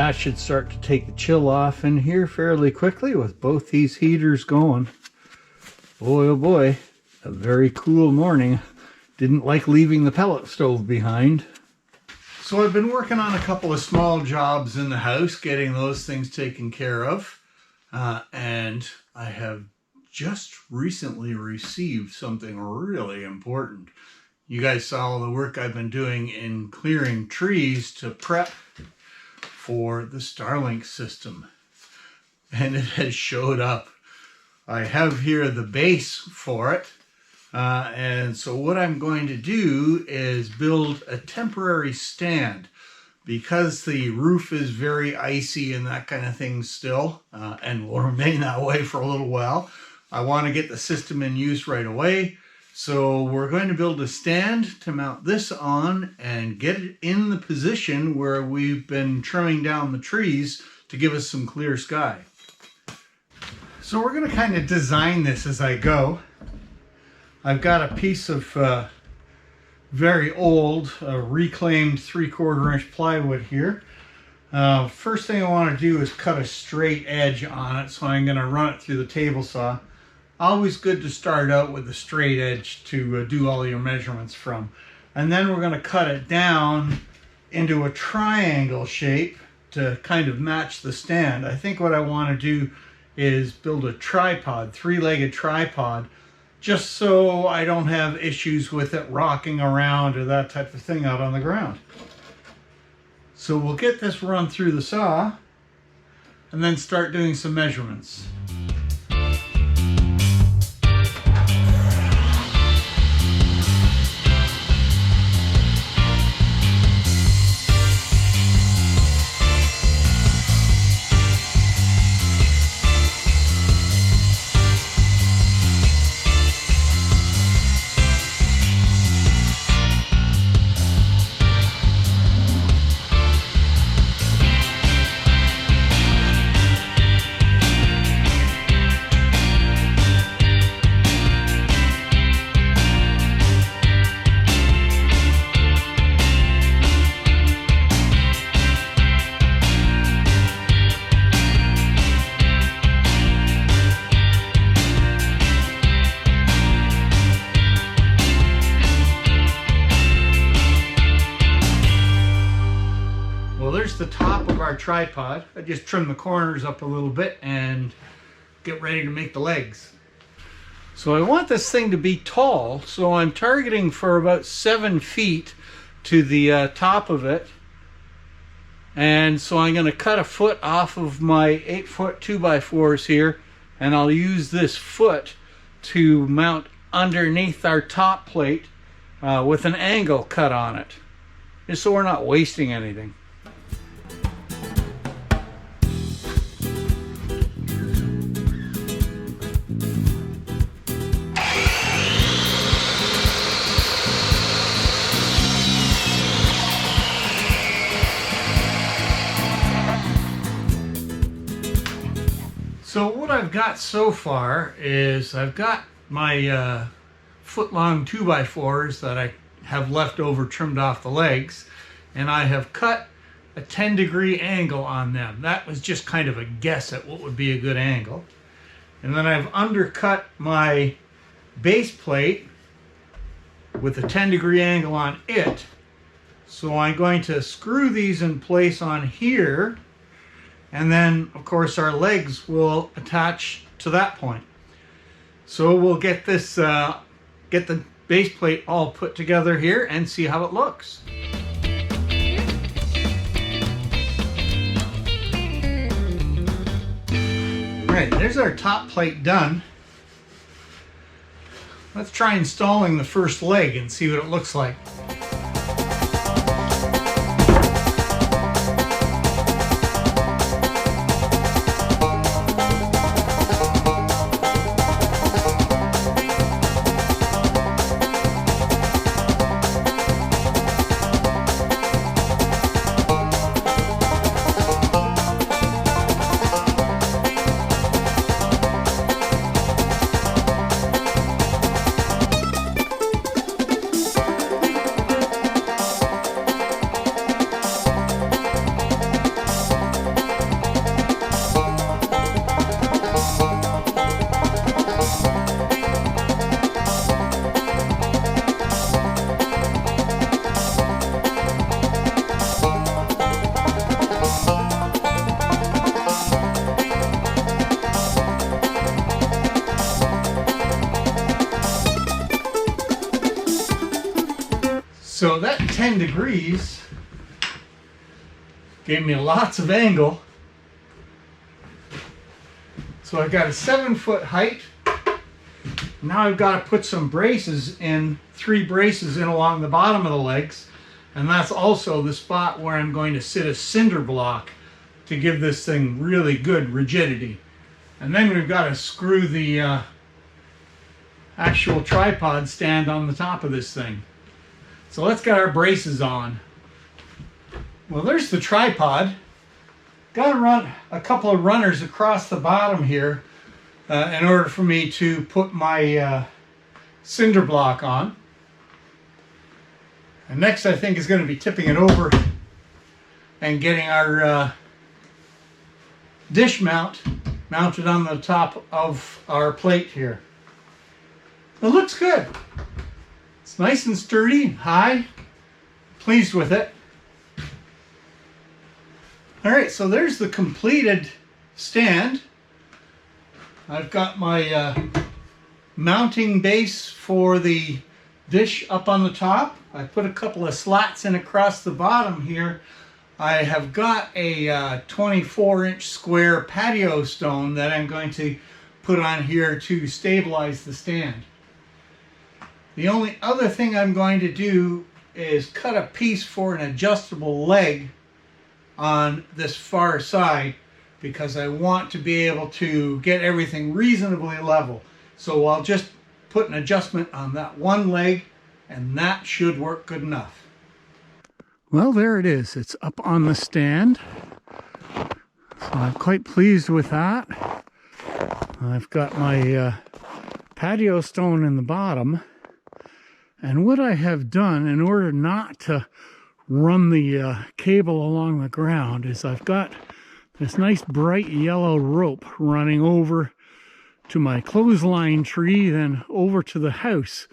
that should start to take the chill off in here fairly quickly with both these heaters going. Boy, oh boy, a very cool morning. Didn't like leaving the pellet stove behind. So I've been working on a couple of small jobs in the house, getting those things taken care of. And I have just recently received something really important. You guys saw all the work I've been doing in clearing trees to prep for the Starlink system. And it has showed up. I have here the base for it. And so what I'm going to do is build a temporary stand because the roof is very icy and that kind of thing still, and will remain that way for a little while. I want to get the system in use right away. So we're going to build a stand to mount this on and get it in the position where we've been trimming down the trees to give us some clear sky. So we're going to kind of design this as I go. I've got a piece of very old reclaimed 3/4 inch plywood here. First thing I want to do is cut a straight edge on it, so I'm going to run it through the table saw. Always good to start out with a straight edge to do all your measurements from. And then we're going to cut it down into a triangle shape to kind of match the stand. I think what I want to do is build a tripod, 3-legged tripod, just so I don't have issues with it rocking around or that type of thing out on the ground. So we'll get this run through the saw and then start doing some measurements. There's the top of our tripod. I just trim the corners up a little bit and get ready to make the legs. So I want this thing to be tall, so I'm targeting for about 7 feet to the top of it. And so I'm going to cut a foot off of my 8-foot 2x4s here, and I'll use this foot to mount underneath our top plate with an angle cut on it, just so we're not wasting anything. So what I've got so far is I've got my foot-long 2x4s that I have left over trimmed off the legs, and I have cut a 10-degree angle on them. That was just kind of a guess at what would be a good angle. And then I've undercut my base plate with a 10-degree angle on it. So I'm going to screw these in place on here, and then of course our legs will attach to that point. So we'll get this, get the base plate all put together here and see how it looks. Right, there's our top plate done. Let's try installing the first leg and see what it looks like. So that 10 degrees gave me lots of angle. So I've got a 7-foot height. Now I've got to put some braces in, 3 braces in along the bottom of the legs. And that's also the spot where I'm going to sit a cinder block to give this thing really good rigidity. And then we've got to screw the actual tripod stand on the top of this thing. So let's get our braces on. Well, there's the tripod. Got to run a couple of runners across the bottom here in order for me to put my cinder block on. And next I think is going to be tipping it over and getting our dish mounted on the top of our plate here. It looks good. It's nice and sturdy, high. Pleased with it. All right, so there's the completed stand. I've got my mounting base for the dish up on the top. I put a couple of slats in across the bottom here. I have got a 24-inch square patio stone that I'm going to put on here to stabilize the stand. The only other thing I'm going to do is cut a piece for an adjustable leg on this far side because I want to be able to get everything reasonably level. So I'll just put an adjustment on that one leg and that should work good enough. Well, there it is. It's up on the stand. So I'm quite pleased with that. I've got my patio stone in the bottom. And what I have done in order not to run the cable along the ground is I've got this nice bright yellow rope running over to my clothesline tree, then over to the house.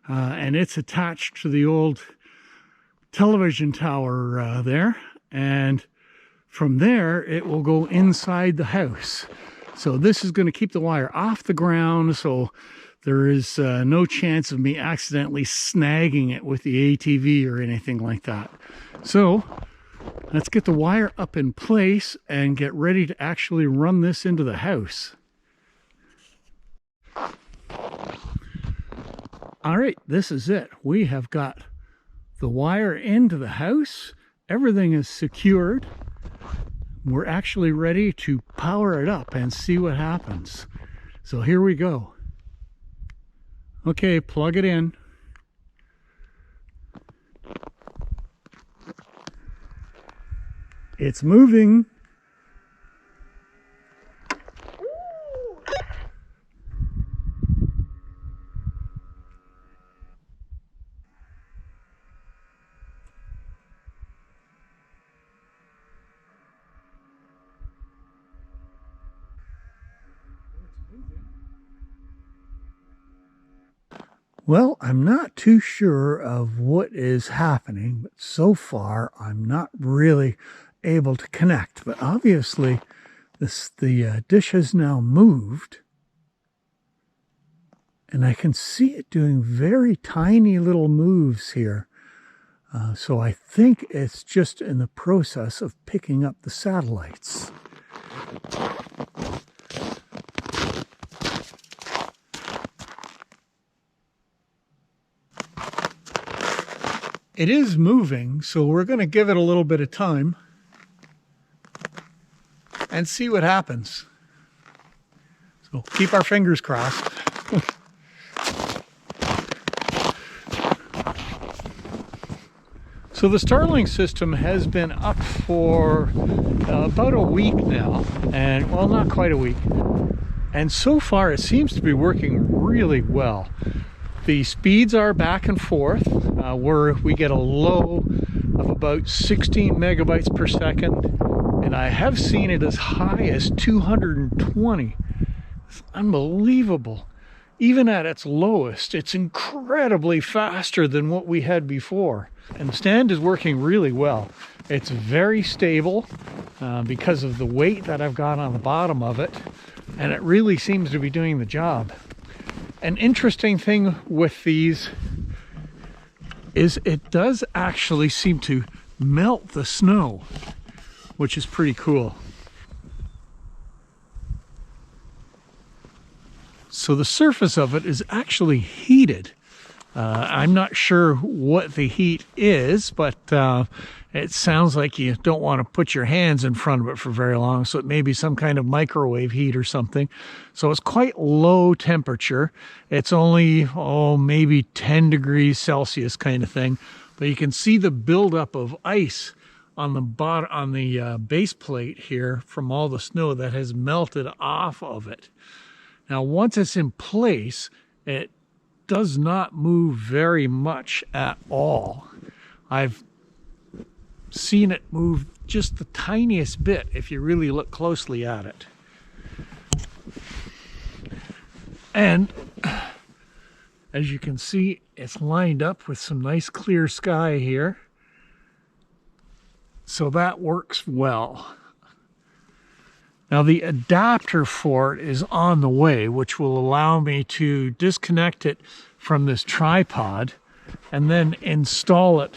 And it's attached to the old television tower there. And from there, it will go inside the house. So this is going to keep the wire off the ground, so there is no chance of me accidentally snagging it with the ATV or anything like that. So let's get the wire up in place and get ready to actually run this into the house. All right, this is it. We have got the wire into the house. Everything is secured. We're actually ready to power it up and see what happens. So here we go. Okay, plug it in. It's moving. Well, I'm not too sure of what is happening, but so far I'm not really able to connect. But obviously the dish has now moved, and I can see it doing very tiny little moves here. So I think it's just in the process of picking up the satellites. It is moving, so we're going to give it a little bit of time and see what happens. So keep our fingers crossed. So the Starlink system has been up for about a week now, and well, not quite a week. And so far it seems to be working really well. The speeds are back and forth, where we get a low of about 16 megabytes per second, and I have seen it as high as 220. It's unbelievable. Even at its lowest, it's incredibly faster than what we had before. And the stand is working really well. It's very stable because of the weight that I've got on the bottom of it, and it really seems to be doing the job. An interesting thing with these is it does actually seem to melt the snow, which is pretty cool. So the surface of it is actually heated. I'm not sure what the heat is, but it sounds like you don't want to put your hands in front of it for very long, so it may be some kind of microwave heat or something. So it's quite low temperature. It's only, maybe 10 degrees Celsius kind of thing, but you can see the buildup of ice on the bottom, on the base plate here from all the snow that has melted off of it. Now, once it's in place, it does not move very much at all. I've seen it move just the tiniest bit if you really look closely at it. And as you can see, it's lined up with some nice clear sky here. So that works well. Now the adapter for it is on the way, which will allow me to disconnect it from this tripod and then install it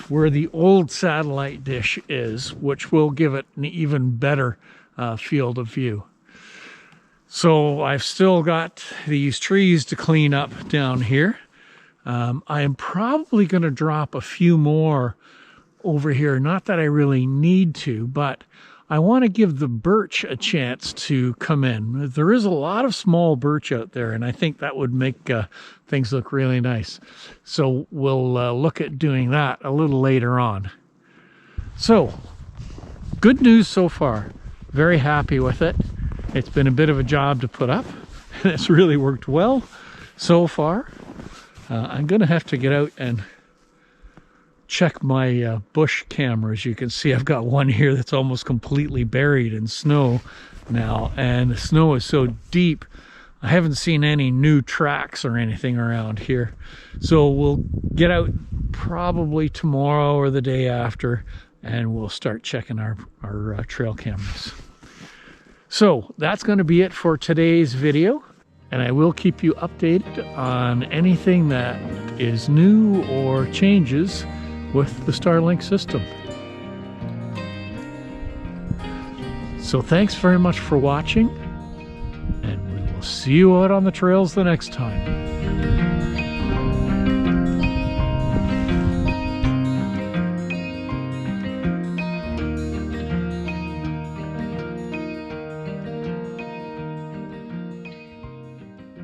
where the old satellite dish is, which will give it an even better field of view. So I've still got these trees to clean up down here. I am probably going to drop a few more over here. Not that I really need to, but I want to give the birch a chance to come in. There is a lot of small birch out there, and I think that would make things look really nice. So we'll look at doing that a little later on. So, good news so far. Very happy with it. It's been a bit of a job to put up, and it's really worked well so far. I'm going to have to get out and check my bush cameras. You can see I've got one here that's almost completely buried in snow now, and the snow is so deep I haven't seen any new tracks or anything around here. So we'll get out probably tomorrow or the day after, and we'll start checking our trail cameras. So that's going to be it for today's video, and I will keep you updated on anything that is new or changes with the Starlink system. So thanks very much for watching, and we will see you out on the trails the next time.